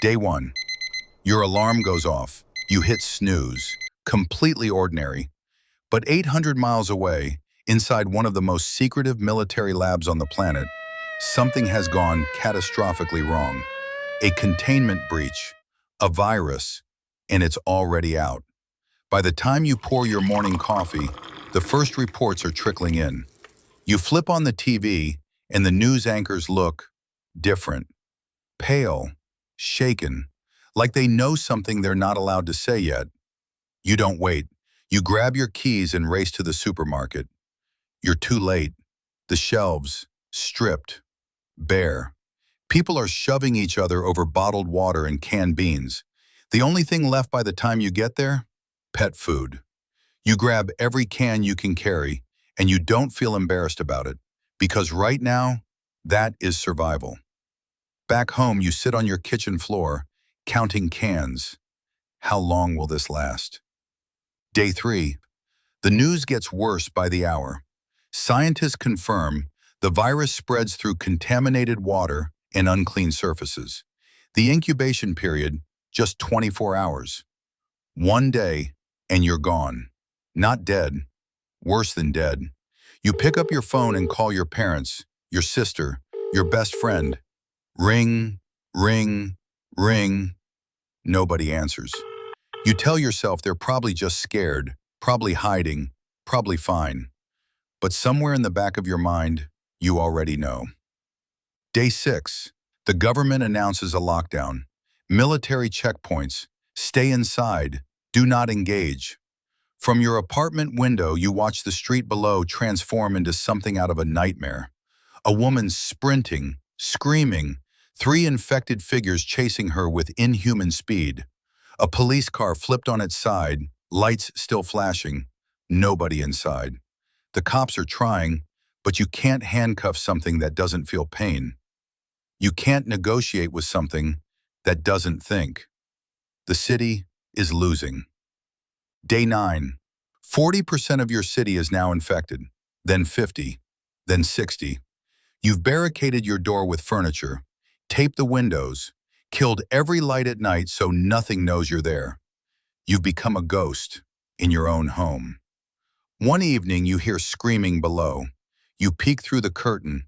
Day 1. Your alarm goes off. You hit snooze. Completely ordinary. But 800 miles away, inside one of the most secretive military labs on the planet, something has gone catastrophically wrong. A containment breach, a virus, and it's already out. By the time you pour your morning coffee, the first reports are trickling in. You flip on the TV, and the news anchors look different, pale, shaken, like they know something they're not allowed to say yet. You don't wait. You grab your keys and race to the supermarket. You're too late. The shelves, stripped, bare. People are shoving each other over bottled water and canned beans. The only thing left by the time you get there? Pet food. You grab every can you can carry, and you don't feel embarrassed about it, because right now, that is survival. Back home, you sit on your kitchen floor, counting cans. How long will this last? Day 3. The news gets worse by the hour. Scientists confirm the virus spreads through contaminated water and unclean surfaces. The incubation period, just 24 hours. One day, and you're gone. Not dead. Worse than dead. You pick up your phone and call your parents, your sister, your best friend. Ring, ring, ring. Nobody answers. You tell yourself they're probably just scared, probably hiding, probably fine. But somewhere in the back of your mind, you already know. Day 6. The government announces a lockdown. Military checkpoints. Stay inside. Do not engage. From your apartment window, you watch the street below transform into something out of a nightmare. A woman sprinting, screaming, 3 infected figures chasing her with inhuman speed. A police car flipped on its side, lights still flashing. Nobody inside. The cops are trying, but you can't handcuff something that doesn't feel pain. You can't negotiate with something that doesn't think. The city is losing. Day 9. 40% of your city is now infected, then 50, then 60. You've barricaded your door with furniture, taped the windows, killed every light at night so nothing knows you're there. You've become a ghost in your own home. One evening you hear screaming below. You peek through the curtain.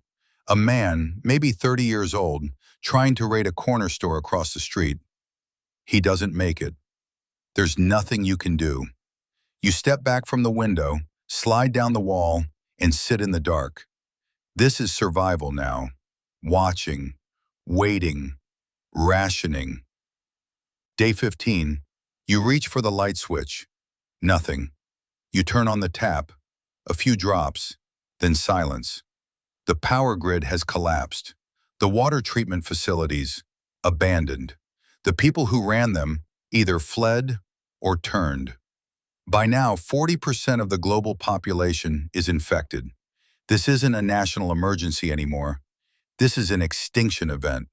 A man, maybe 30 years old, trying to raid a corner store across the street. He doesn't make it. There's nothing you can do. You step back from the window, slide down the wall, and sit in the dark. This is survival now. Watching, waiting, rationing. Day 15. You reach for the light switch. Nothing. You turn on the tap. A few drops, then silence. The power grid has collapsed. The water treatment facilities, abandoned. The people who ran them either fled or turned. By now, 40% of the global population is infected. This isn't a national emergency anymore. This is an extinction event.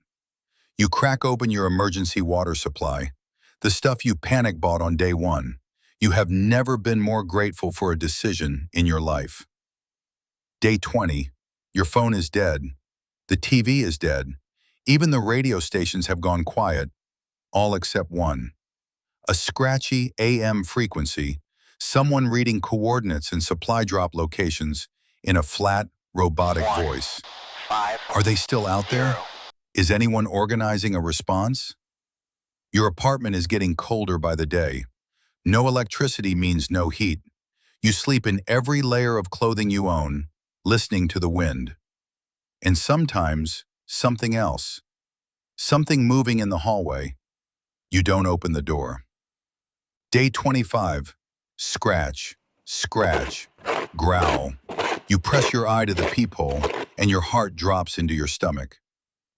You crack open your emergency water supply, the stuff you panic bought on day 1. You have never been more grateful for a decision in your life. Day 20. Your phone is dead. The TV is dead. Even the radio stations have gone quiet, all except one. A scratchy AM frequency, someone reading coordinates and supply drop locations in a flat, robotic voice. Are they still out there? Is anyone organizing a response? Your apartment is getting colder by the day. No electricity means no heat. You sleep in every layer of clothing you own, listening to the wind. And sometimes, something else. Something moving in the hallway. You don't open the door. Day 25. Scratch, scratch, growl. You press your eye to the peephole, and your heart drops into your stomach.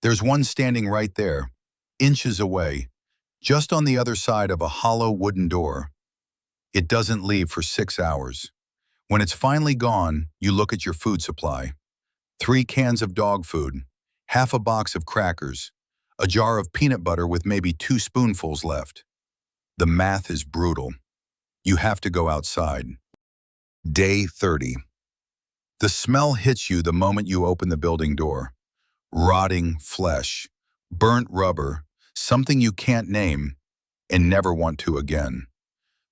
There's one standing right there, inches away, just on the other side of a hollow wooden door. It doesn't leave for 6 hours. When it's finally gone, you look at your food supply. 3 cans of dog food, half a box of crackers, a jar of peanut butter with maybe 2 spoonfuls left. The math is brutal. You have to go outside. Day 30. The smell hits you the moment you open the building door. Rotting flesh, burnt rubber, something you can't name and never want to again.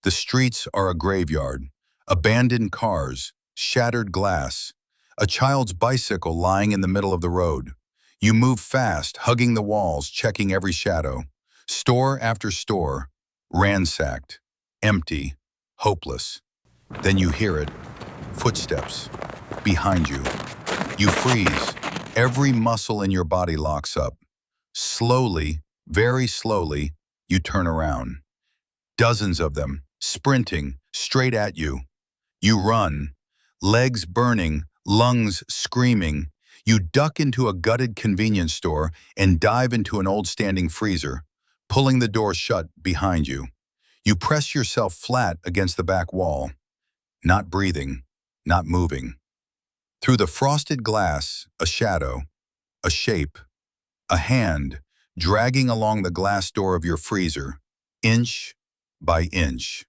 The streets are a graveyard, abandoned cars, shattered glass, a child's bicycle lying in the middle of the road. You move fast, hugging the walls, checking every shadow. Store after store, ransacked, empty, hopeless. Then you hear it, footsteps, behind you. You freeze. Every muscle in your body locks up. Slowly, very slowly, you turn around. Dozens of them, sprinting, straight at you. You run, legs burning, lungs screaming. You duck into a gutted convenience store and dive into an old standing freezer, pulling the door shut behind you. You press yourself flat against the back wall, not breathing, not moving. Through the frosted glass, a shadow, a shape, a hand dragging along the glass door of your freezer, inch by inch.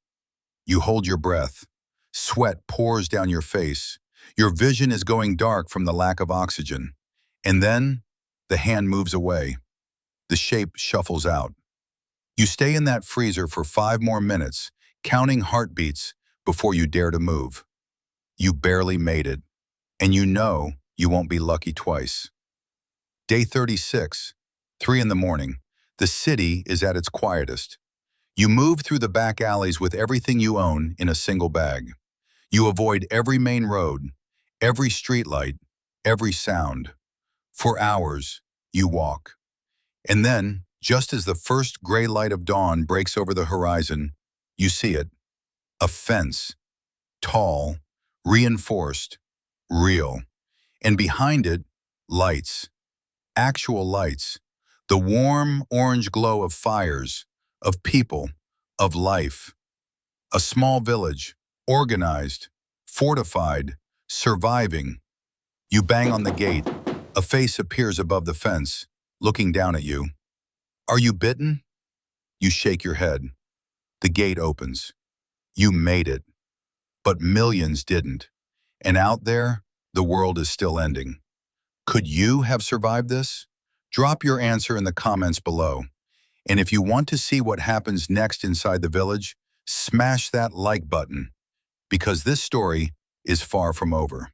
You hold your breath. Sweat pours down your face. Your vision is going dark from the lack of oxygen. And then, the hand moves away. The shape shuffles out. You stay in that freezer for 5 more minutes, counting heartbeats before you dare to move. You barely made it, and you know you won't be lucky twice. Day 36, 3 in the morning. The city is at its quietest. You move through the back alleys with everything you own in a single bag. You avoid every main road, every streetlight, every sound. For hours, you walk. And then, just as the first gray light of dawn breaks over the horizon, you see it. A fence. Tall, reinforced, real. And behind it, lights. Actual lights. The warm orange glow of fires, of people, of life. A small village, organized, fortified, surviving. You bang on the gate. A face appears above the fence, looking down at you. Are you bitten? You shake your head. The gate opens. You made it. But millions didn't. And out there, the world is still ending. Could you have survived this? Drop your answer in the comments below. And if you want to see what happens next inside the village, smash that like button, because this story is far from over.